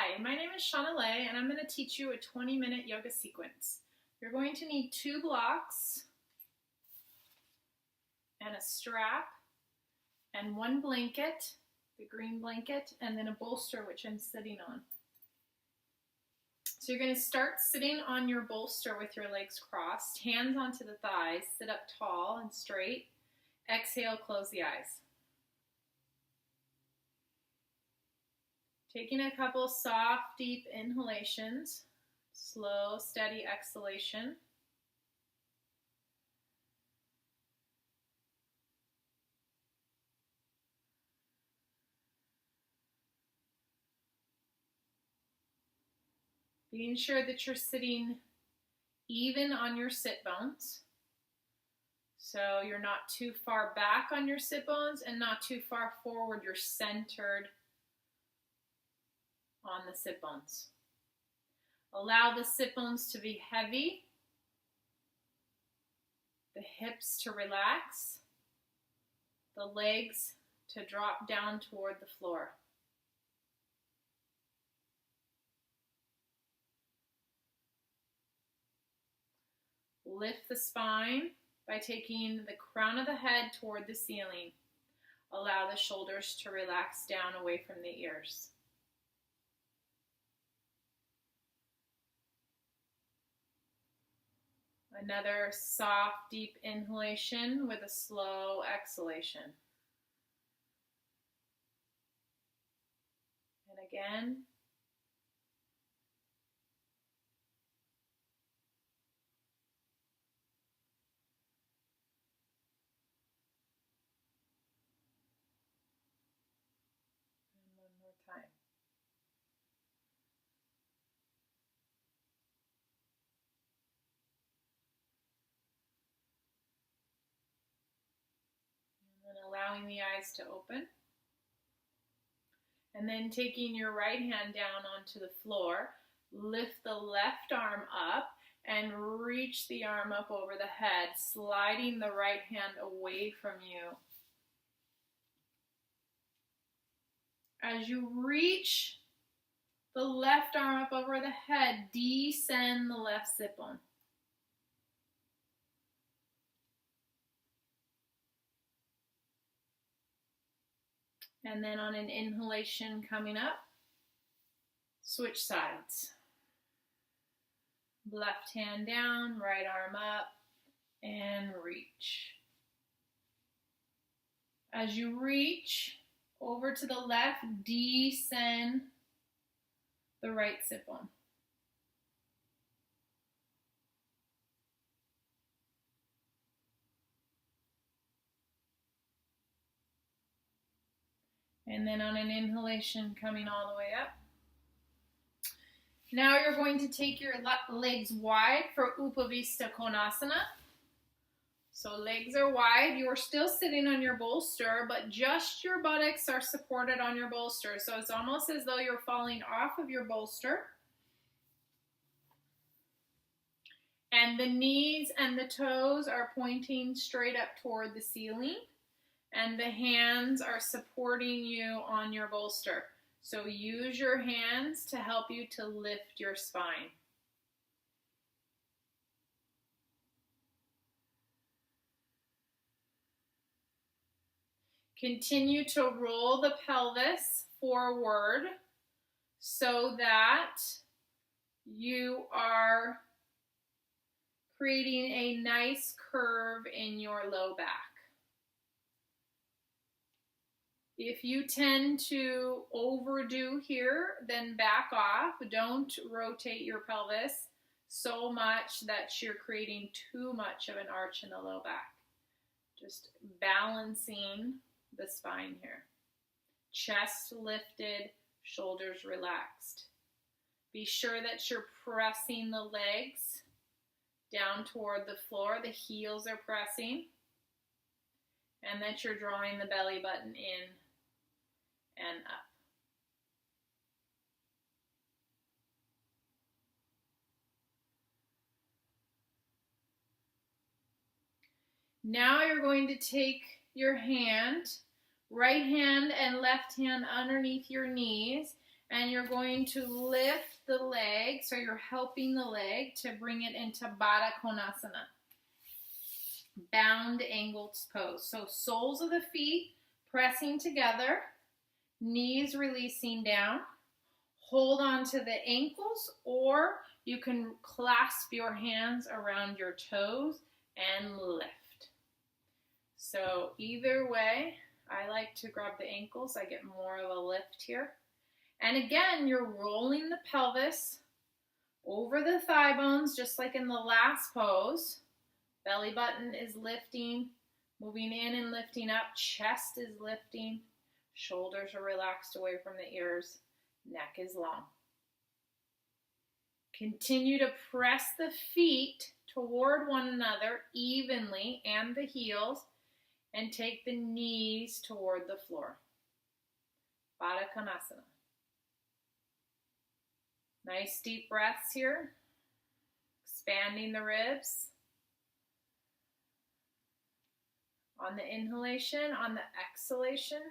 Hi, my name is Shauna Lay, and I'm going to teach you a 20-minute yoga sequence. You're going to need 2 blocks and a strap and 1 blanket, the green blanket, and then a bolster, which I'm sitting on. So you're going to start sitting on your bolster with your legs crossed, hands onto the thighs, sit up tall and straight. Exhale, close the eyes. Taking a couple soft, deep inhalations, slow, steady exhalation. Being sure that you're sitting even on your sit bones. So you're not too far back on your sit bones and not too far forward. You're centered on the sit bones. Allow the sit bones to be heavy, the hips to relax, the legs to drop down toward the floor. Lift the spine by taking the crown of the head toward the ceiling. Allow the shoulders to relax down away from the ears. Another soft, deep inhalation with a slow exhalation. And again. And one more time. And allowing the eyes to open. And then taking your right hand down onto the floor, lift the left arm up and reach the arm up over the head, sliding the right hand away from you. As you reach the left arm up over the head, descend the left sit bone. And then on an inhalation coming up, switch sides. Left hand down, right arm up, and reach. As you reach over to the left, descend the right sit bone. And then on an inhalation, coming all the way up. Now you're going to take your legs wide for Upavista Konasana. So legs are wide. You are still sitting on your bolster, but just your buttocks are supported on your bolster. So it's almost as though you're falling off of your bolster. And the knees and the toes are pointing straight up toward the ceiling. And the hands are supporting you on your bolster. So use your hands to help you to lift your spine. Continue to roll the pelvis forward so that you are creating a nice curve in your low back. If you tend to overdo here, then back off. Don't rotate your pelvis so much that you're creating too much of an arch in the low back. Just balancing the spine here. Chest lifted, shoulders relaxed. Be sure that you're pressing the legs down toward the floor. The heels are pressing. And that you're drawing the belly button in and up. Now you're going to take your hand, right hand and left hand underneath your knees, And you're going to lift the leg, so you're helping the leg to bring it into Baddha Konasana, bound angled pose. So soles of the feet pressing together, knees releasing down. Hold on to the ankles, or you can clasp your hands around your toes and lift. So either way, I like to grab the ankles. I get more of a lift here. And again, you're rolling the pelvis over the thigh bones, just like in the last pose. Belly button is lifting, moving in and lifting up. Chest is lifting. Shoulders are relaxed away from the ears. Neck is long. Continue to press the feet toward one another evenly and the heels, and take the knees toward the floor. Baddha Konasana. Nice deep breaths here. Expanding the ribs. On the inhalation, on the exhalation,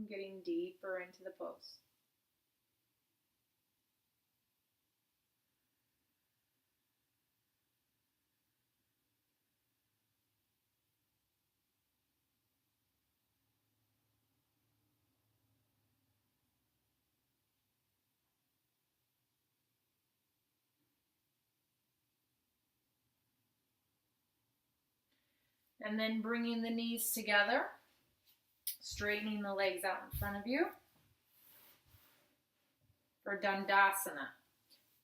getting deeper into the pose. And then bringing the knees together, straightening the legs out in front of you for Dandasana.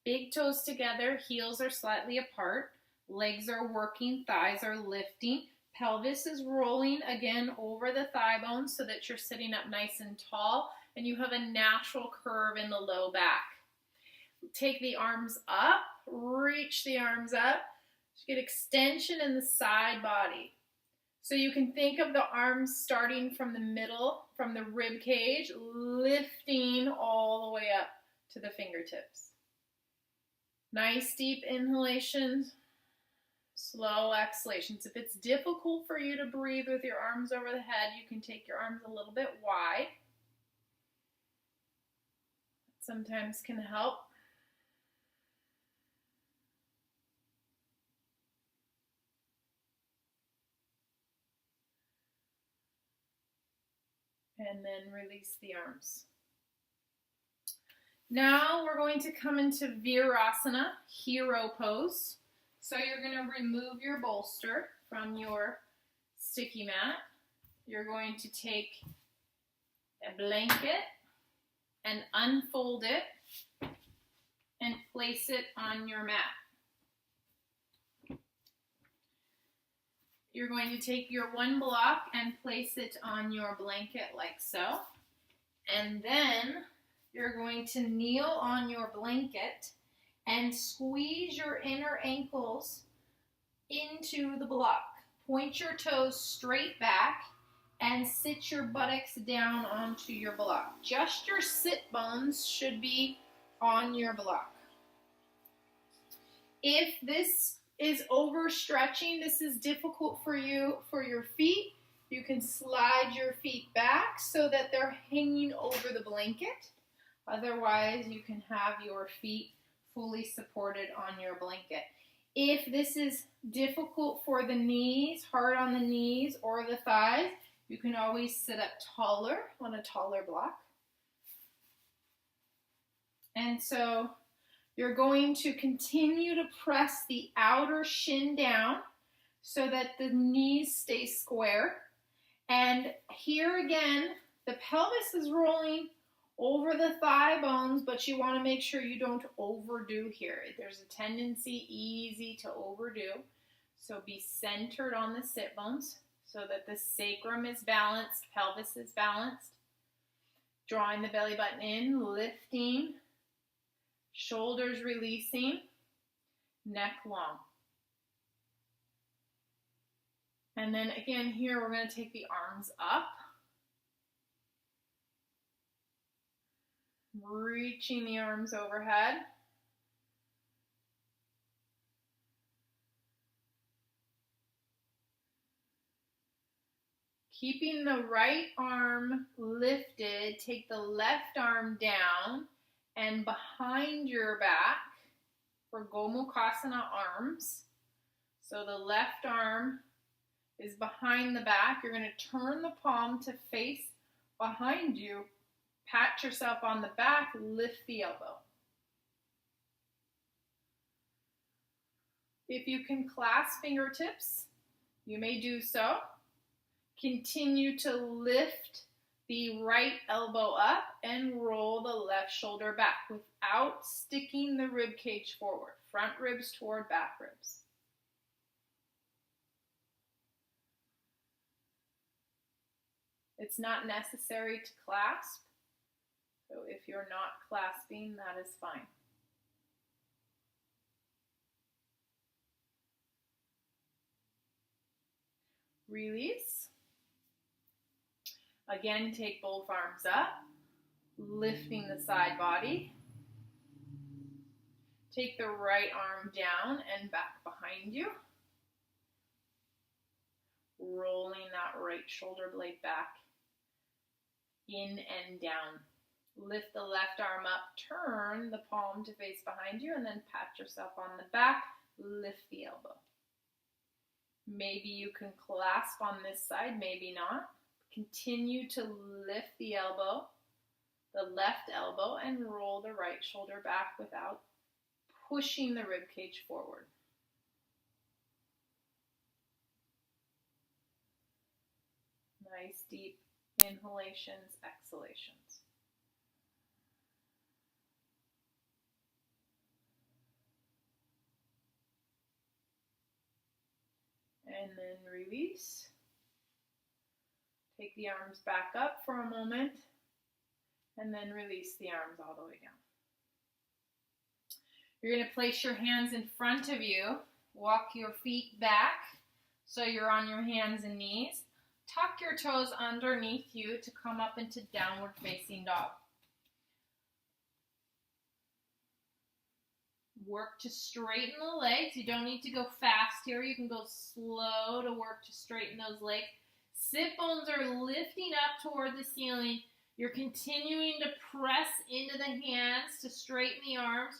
Big toes together, heels are slightly apart, legs are working, thighs are lifting, pelvis is rolling again over the thigh bones so that you're sitting up nice and tall and you have a natural curve in the low back. Take the arms up, reach the arms up, get extension in the side body. So you can think of the arms starting from the middle, from the rib cage, lifting all the way up to the fingertips. Nice deep inhalations, slow exhalations. If it's difficult for you to breathe with your arms over the head, you can take your arms a little bit wide. Sometimes can help. And then release the arms. Now we're going to come into Virasana, hero pose. So you're going to remove your bolster from your sticky mat. You're going to take a blanket and unfold it and place it on your mat. You're going to take your one block and place it on your blanket like so. And then you're going to kneel on your blanket and squeeze your inner ankles into the block. Point your toes straight back and sit your buttocks down onto your block. Just your sit bones should be on your block. If this is overstretching, this is difficult for you for your feet, you can slide your feet back so that they're hanging over the blanket. Otherwise, you can have your feet fully supported on your blanket. If this is difficult for the knees, hard on the knees or the thighs, you can always sit up taller on a taller block. And so you're going to continue to press the outer shin down so that the knees stay square. And here again, the pelvis is rolling over the thigh bones, but you want to make sure you don't overdo here. There's a tendency easy to overdo. So be centered on the sit bones so that the sacrum is balanced, pelvis is balanced. Drawing the belly button in, lifting, shoulders releasing, neck long. And then again here, we're going to take the arms up. Reaching the arms overhead. Keeping the right arm lifted, take the left arm down and behind your back for Gomukhasana arms. So the left arm is behind the back. You're going to turn the palm to face behind you. Pat yourself on the back, lift the elbow. If you can clasp fingertips, you may do so. Continue to lift the right elbow up and roll the left shoulder back without sticking the rib cage forward. Front ribs toward back ribs. It's not necessary to clasp, so if you're not clasping, that is fine. Release. Again, take both arms up, lifting the side body. Take the right arm down and back behind you. Rolling that right shoulder blade back, in and down. Lift the left arm up, turn the palm to face behind you, and then pat yourself on the back, lift the elbow. Maybe you can clasp on this side, maybe not. Continue to lift the elbow, the left elbow, and roll the right shoulder back without pushing the rib cage forward. Nice deep inhalations, exhalations. And then release. Take the arms back up for a moment, and then release the arms all the way down. You're going to place your hands in front of you. Walk your feet back so you're on your hands and knees. Tuck your toes underneath you to come up into downward facing dog. Work to straighten the legs. You don't need to go fast here. You can go slow to work to straighten those legs. Sit bones are lifting up toward the ceiling. You're continuing to press into the hands to straighten the arms,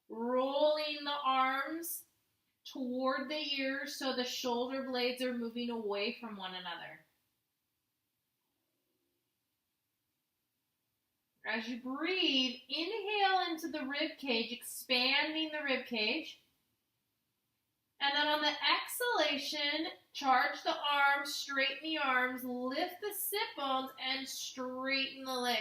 rolling the arms toward the ears so the shoulder blades are moving away from one another. As you breathe, inhale into the rib cage, expanding the rib cage. And then on the exhalation, charge the arms, straighten the arms, lift the sit bones, and straighten the legs.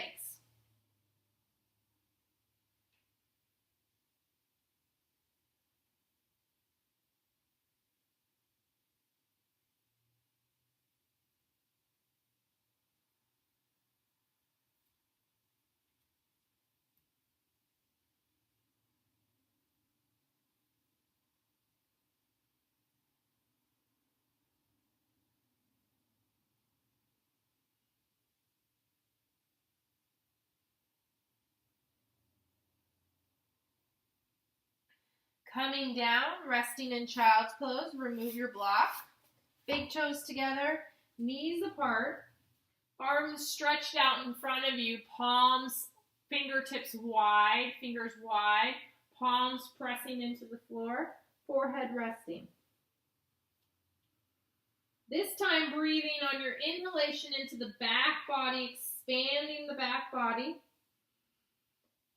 Coming down, resting in child's pose, remove your block. Big toes together, knees apart, arms stretched out in front of you, palms, fingertips wide, fingers wide, palms pressing into the floor, forehead resting. This time breathing on your inhalation into the back body, expanding the back body.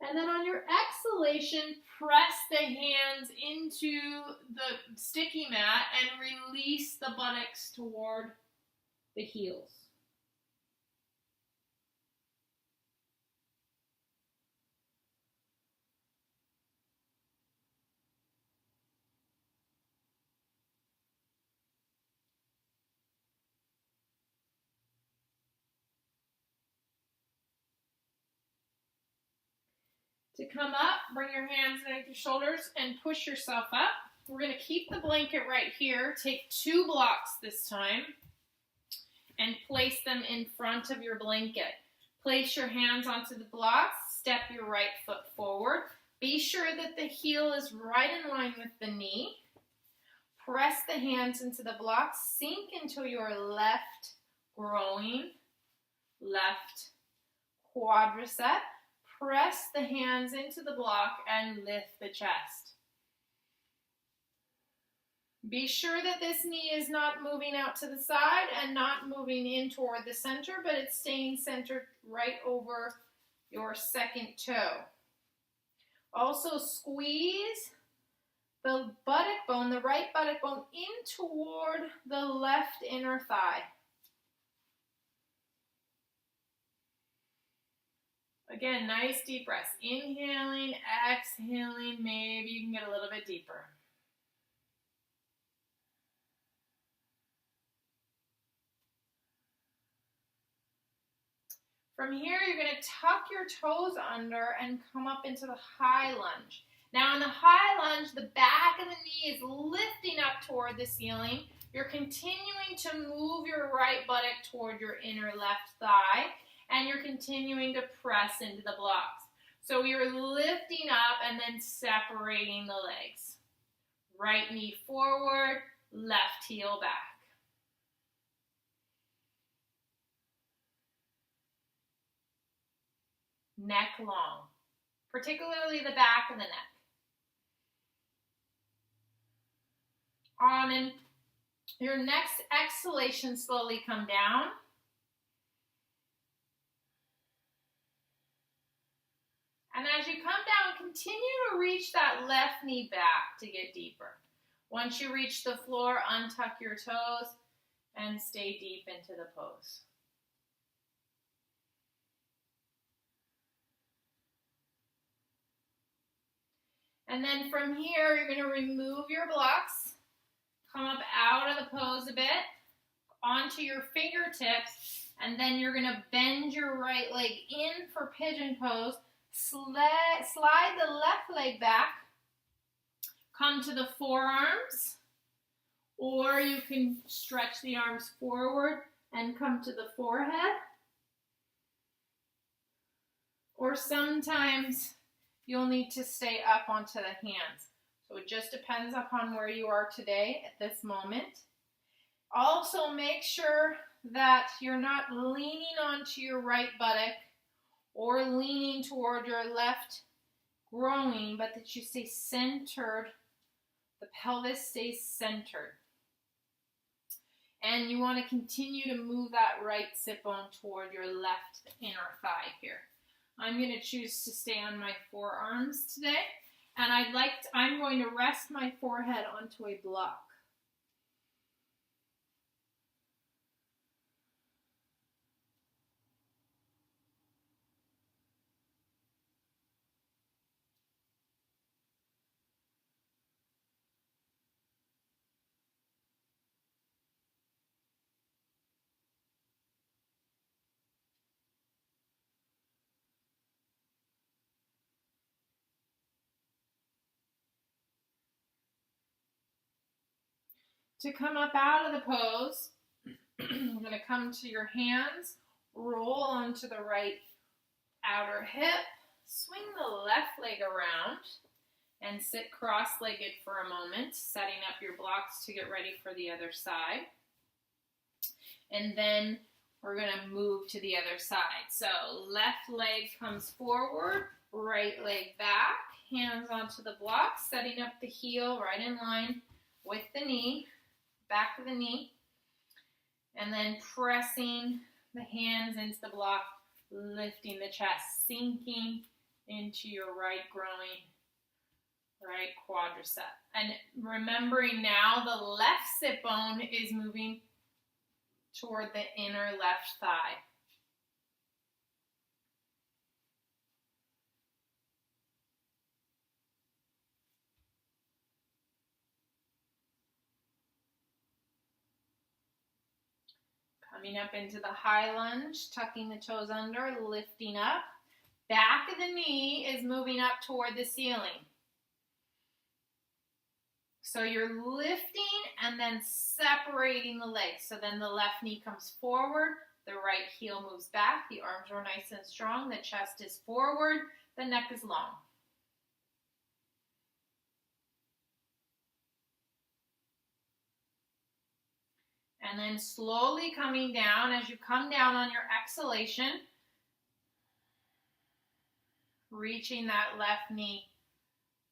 And then on your exhalation, press the hands into the sticky mat and release the buttocks toward the heels. To come up, bring your hands underneath your shoulders and push yourself up. We're going to keep the blanket right here. Take 2 blocks this time and place them in front of your blanket. Place your hands onto the blocks. Step your right foot forward. Be sure that the heel is right in line with the knee. Press the hands into the blocks. Sink into your left growing, left quadricep. Press the hands into the block and lift the chest. Be sure that this knee is not moving out to the side and not moving in toward the center, but it's staying centered right over your second toe. Also squeeze the buttock bone, the right buttock bone, in toward the left inner thigh. Again, nice deep breaths. Inhaling, exhaling, maybe you can get a little bit deeper. From here, you're going to tuck your toes under and come up into the high lunge. Now in the high lunge, the back of the knee is lifting up toward the ceiling. You're continuing to move your right buttock toward your inner left thigh, and you're continuing to press into the blocks. So you're lifting up and then separating the legs. Right knee forward, left heel back. Neck long, particularly the back of the neck. On your next exhalation, slowly come down. And as you come down, continue to reach that left knee back to get deeper. Once you reach the floor, untuck your toes and stay deep into the pose. And then from here, you're going to remove your blocks, come up out of the pose a bit, onto your fingertips, and then you're going to bend your right leg in for pigeon pose, slide the left leg back, come to the forearms, or you can stretch the arms forward and come to the forehead, or sometimes you'll need to stay up onto the hands. So it just depends upon where you are today at this moment. Also make sure that you're not leaning onto your right buttock or leaning toward your left growing, but that you stay centered. The pelvis stays centered. And you want to continue to move that right sit bone toward your left inner thigh here. I'm going to choose to stay on my forearms today, and I'm going to rest my forehead onto a block. To come up out of the pose, I'm going to come to your hands, roll onto the right outer hip, swing the left leg around, and sit cross-legged for a moment, setting up your blocks to get ready for the other side. And then we're going to move to the other side. So left leg comes forward, right leg back, hands onto the block, setting up the heel right in line with the knee, back of the knee, and then pressing the hands into the block, lifting the chest, sinking into your right growing, right quadricep. And remembering now the left sit bone is moving toward the inner left thigh. Coming up into the high lunge, tucking the toes under, lifting up. Back of the knee is moving up toward the ceiling. So you're lifting and then separating the legs. So then the left knee comes forward, the right heel moves back, the arms are nice and strong, the chest is forward, the neck is long. And then slowly coming down. As you come down on your exhalation, reaching that left knee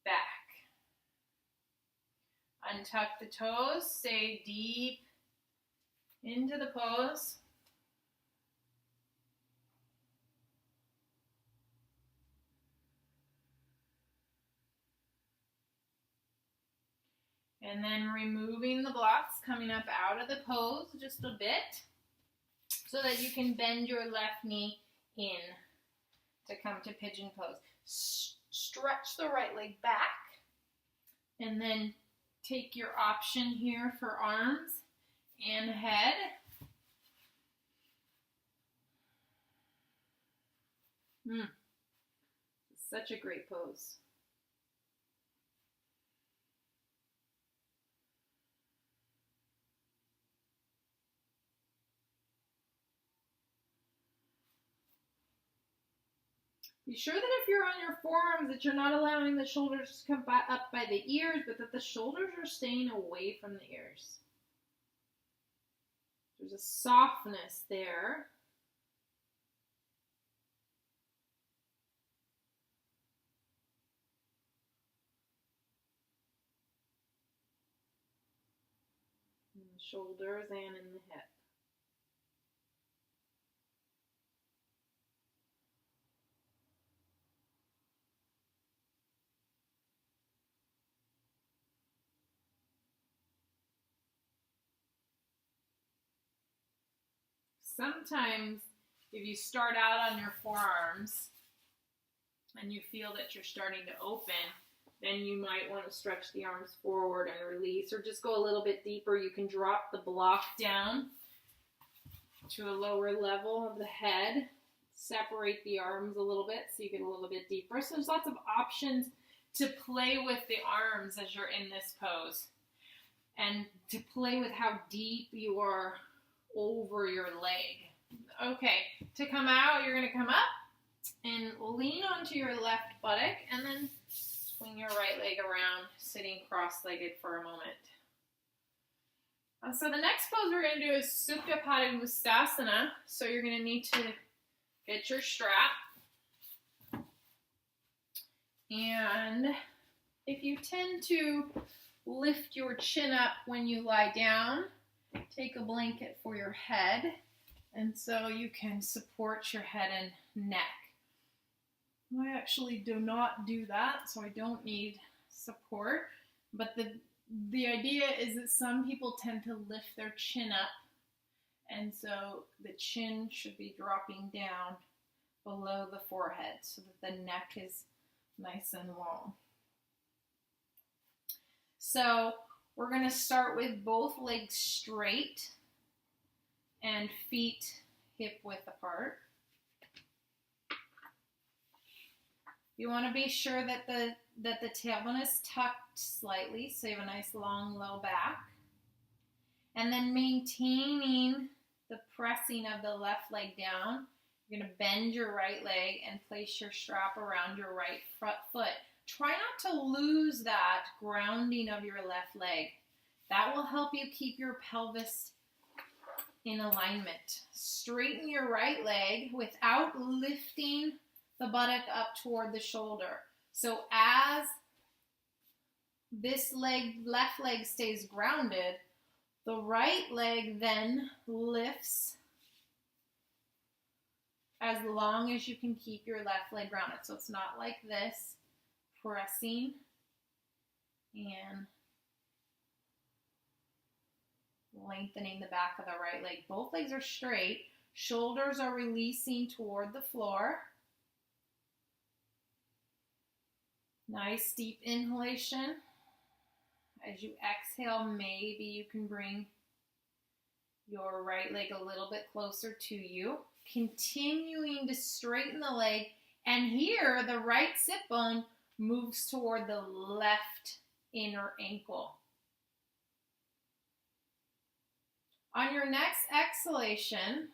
back. Untuck the toes, stay deep into the pose. And then removing the blocks, coming up out of the pose just a bit so that you can bend your left knee in to come to pigeon pose. Stretch the right leg back and then take your option here for arms and head. Such a great pose. Be sure that if you're on your forearms that you're not allowing the shoulders to come up by the ears, but that the shoulders are staying away from the ears. There's a softness there. In the shoulders and in the hip. Sometimes if you start out on your forearms and you feel that you're starting to open, then you might want to stretch the arms forward and release, or just go a little bit deeper. You can drop the block down to a lower level of the head, separate the arms a little bit so you get a little bit deeper. So there's lots of options to play with the arms as you're in this pose, and to play with how deep you are over your leg. Okay, to come out, you're going to come up and lean onto your left buttock and then swing your right leg around, sitting cross-legged for a moment. So the next pose we're going to do is Supta Padangusthasana. So you're going to need to get your strap. And if you tend to lift your chin up when you lie down, take a blanket for your head, and so you can support your head and neck. I actually do not do that, so I don't need support, but the idea is that some people tend to lift their chin up, and so the chin should be dropping down below the forehead so that the neck is nice and long. So we're going to start with both legs straight and feet hip width apart. You want to be sure that the tailbone is tucked slightly so you have a nice long low back. And then maintaining the pressing of the left leg down, you're going to bend your right leg and place your strap around your right front foot. Try not to lose that grounding of your left leg. That will help you keep your pelvis in alignment. Straighten your right leg without lifting the buttock up toward the shoulder. So as this left leg stays grounded, the right leg then lifts as long as you can keep your left leg grounded. So it's not like this, pressing and lengthening the back of the right leg. Both legs are straight. Shoulders are releasing toward the floor. Nice deep inhalation. As you exhale, maybe you can bring your right leg a little bit closer to you. Continuing to straighten the leg. And here, the right sit bone moves toward the left inner ankle. On your next exhalation,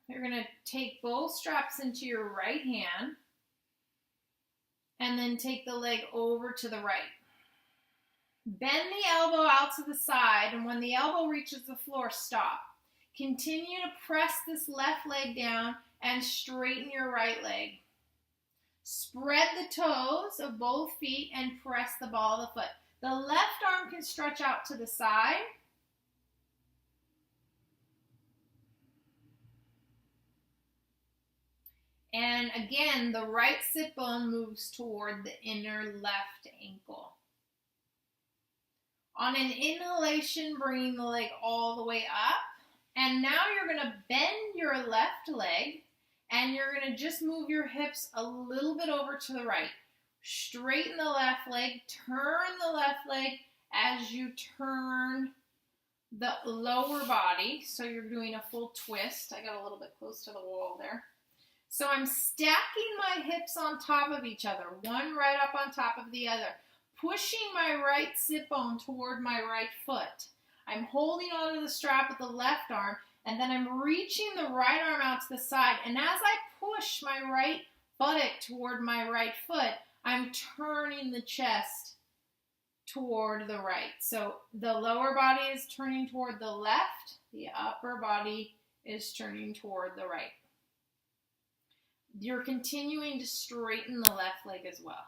you're going to take both straps into your right hand and then take the leg over to the right. Bend the elbow out to the side, and when the elbow reaches the floor, stop. Continue to press this left leg down and straighten your right leg. Spread the toes of both feet and press the ball of the foot. The left arm can stretch out to the side. And again, the right sit bone moves toward the inner left ankle. On an inhalation, bringing the leg all the way up. And now you're going to bend your left leg and you're going to just move your hips a little bit over to the right. Straighten the left leg, turn the left leg as you turn the lower body. So you're doing a full twist. I got a little bit close to the wall there. So I'm stacking my hips on top of each other, one right up on top of the other, pushing my right sit bone toward my right foot. I'm holding onto the strap with the left arm, and then I'm reaching the right arm out to the side. And as I push my right buttock toward my right foot, I'm turning the chest toward the right. So the lower body is turning toward the left, the upper body is turning toward the right. You're continuing to straighten the left leg as well.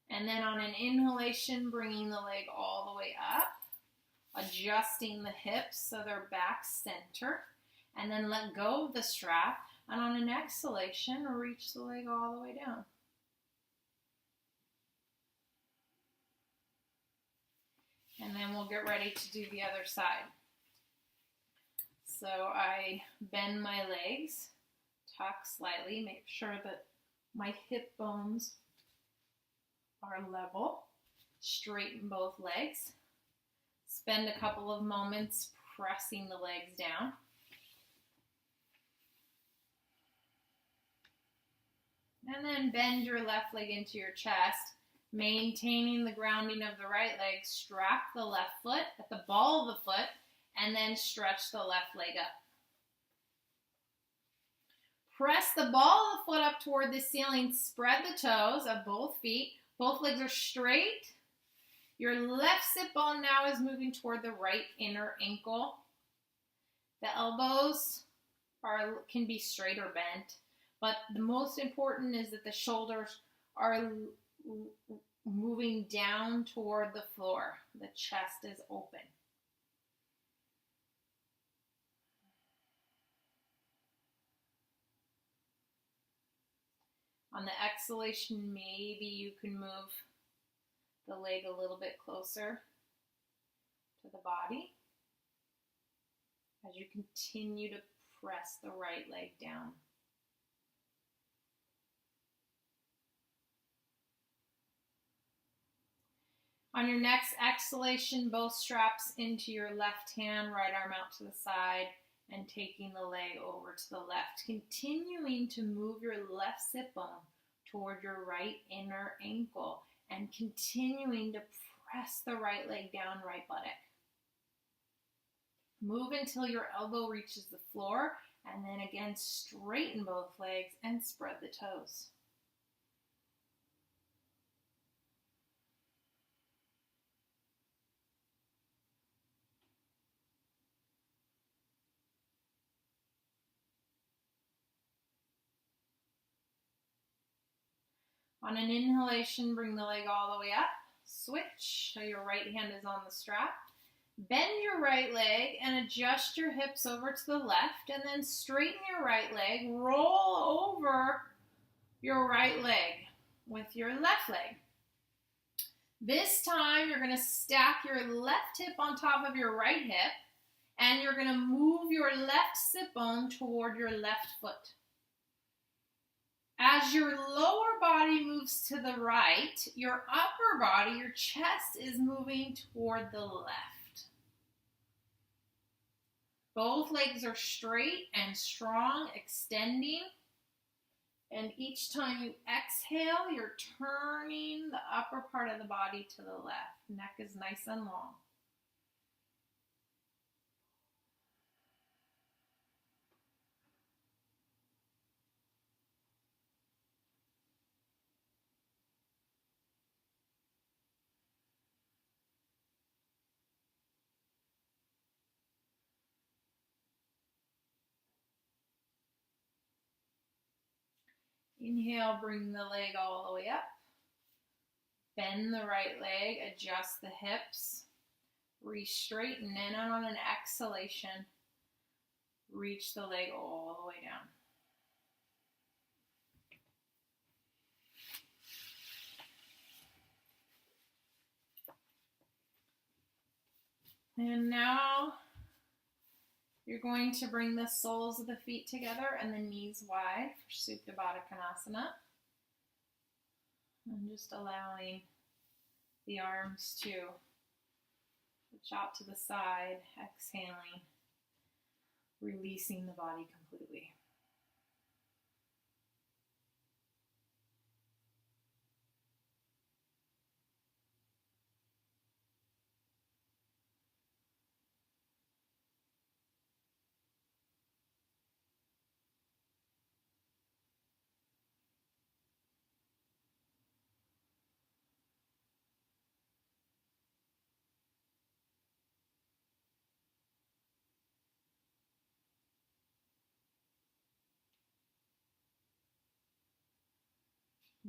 And then on an inhalation, bringing the leg all the way up, adjusting the hips so they're back center, and then let go of the strap. And on an exhalation, reach the leg all the way down. And then we'll get ready to do the other side. So I bend my legs, tuck slightly, make sure that my hip bones are level. Straighten both legs. Spend a couple of moments pressing the legs down. And then bend your left leg into your chest. Maintaining the grounding of the right leg, strap the left foot at the ball of the foot, and then stretch the left leg up. Press the ball of the foot up toward the ceiling, spread the toes of both feet. Both legs are straight. Your left sit bone now is moving toward the right inner ankle. The elbows can be straight or bent, but the most important is that the shoulders are moving down toward the floor. The chest is open. On the exhalation, maybe you can move the leg a little bit closer to the body as you continue to press the right leg down. On your next exhalation, both straps into your left hand, right arm out to the side, and taking the leg over to the left. Continuing to move your left sit bone toward your right inner ankle and continuing to press the right leg down, right buttock. Move until your elbow reaches the floor, and then again straighten both legs and spread the toes. On an inhalation, bring the leg all the way up. Switch, so your right hand is on the strap. Bend your right leg and adjust your hips over to the left, and then straighten your right leg. Roll over your right leg with your left leg. This time, you're going to stack your left hip on top of your right hip, and you're going to move your left sit bone toward your left foot. As your lower body moves to the right, your upper body, your chest, is moving toward the left. Both legs are straight and strong, extending. And each time you exhale, you're turning the upper part of the body to the left. Neck is nice and long. Inhale, bring the leg all the way up. Bend the right leg, adjust the hips. Re-straighten, and on an exhalation, reach the leg all the way down. And now you're going to bring the soles of the feet together and the knees wide for Supta Baddha Konasana. And just allowing the arms to reach out to the side, exhaling, releasing the body completely.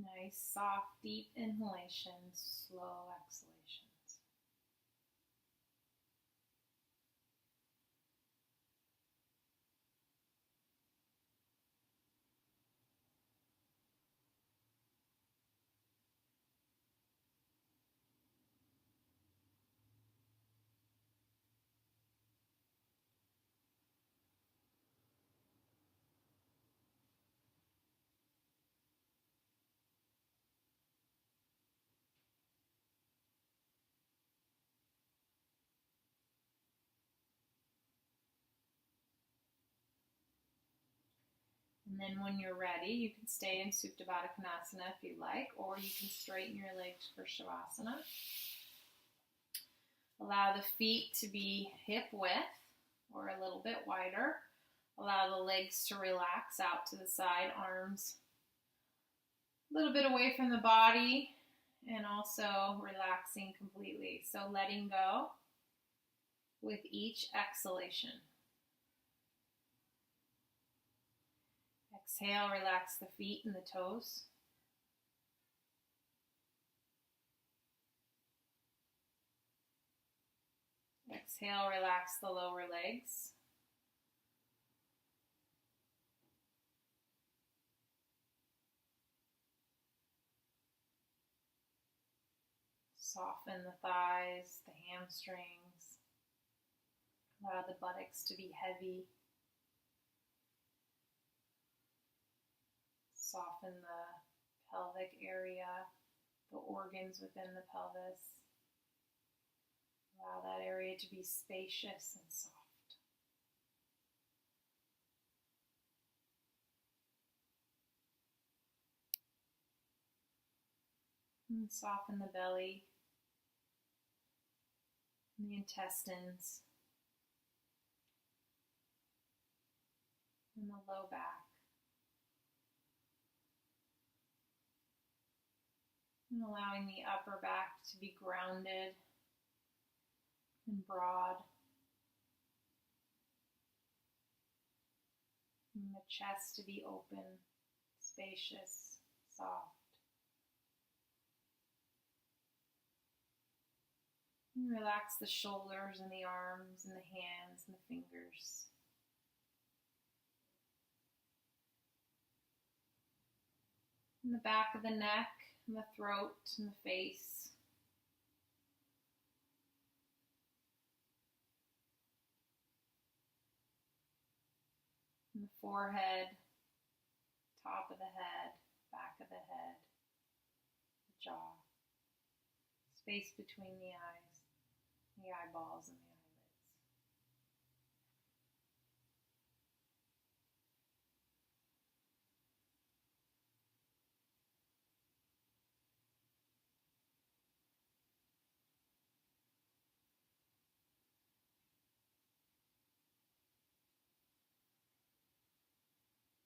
Nice, soft, deep inhalations, slow exhalations. And then when you're ready, you can stay in Supta Baddha Konasana if you like, or you can straighten your legs for Shavasana. Allow the feet to be hip width or a little bit wider. Allow the legs to relax out to the side, arms a little bit away from the body, and also relaxing completely. So letting go with each exhalation. Exhale, relax the feet and the toes. Exhale, relax the lower legs. Soften the thighs, the hamstrings. Allow the buttocks to be heavy. Soften the pelvic area, the organs within the pelvis. Allow that area to be spacious and soft. And soften the belly, the intestines, and the low back. And allowing the upper back to be grounded and broad. And the chest to be open, spacious, soft. And relax the shoulders and the arms and the hands and the fingers. And the back of the neck and the throat and the face. And the forehead, top of the head, back of the head, the jaw. Space between the eyes, the eyeballs, and the eyelids.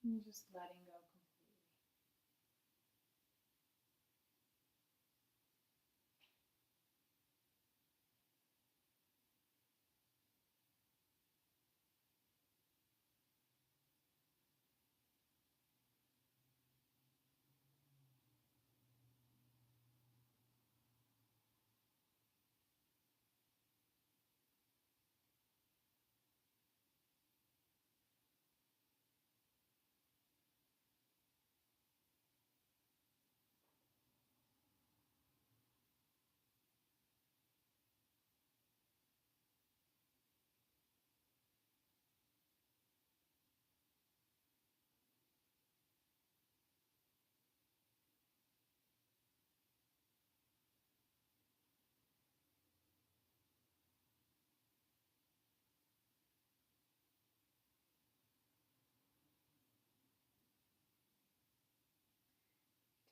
And just letting go completely.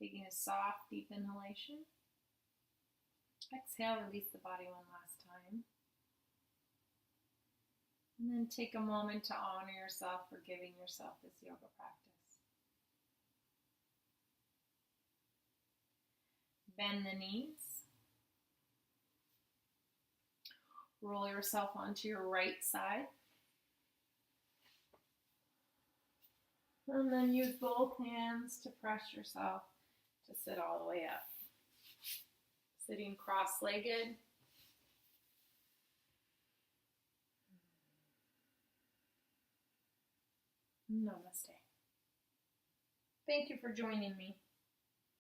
Taking a soft, deep inhalation. Exhale, release the body one last time. And then take a moment to honor yourself for giving yourself this yoga practice. Bend the knees. Roll yourself onto your right side. And then use both hands to press yourself to sit all the way up. Sitting cross-legged. Namaste. Thank you for joining me.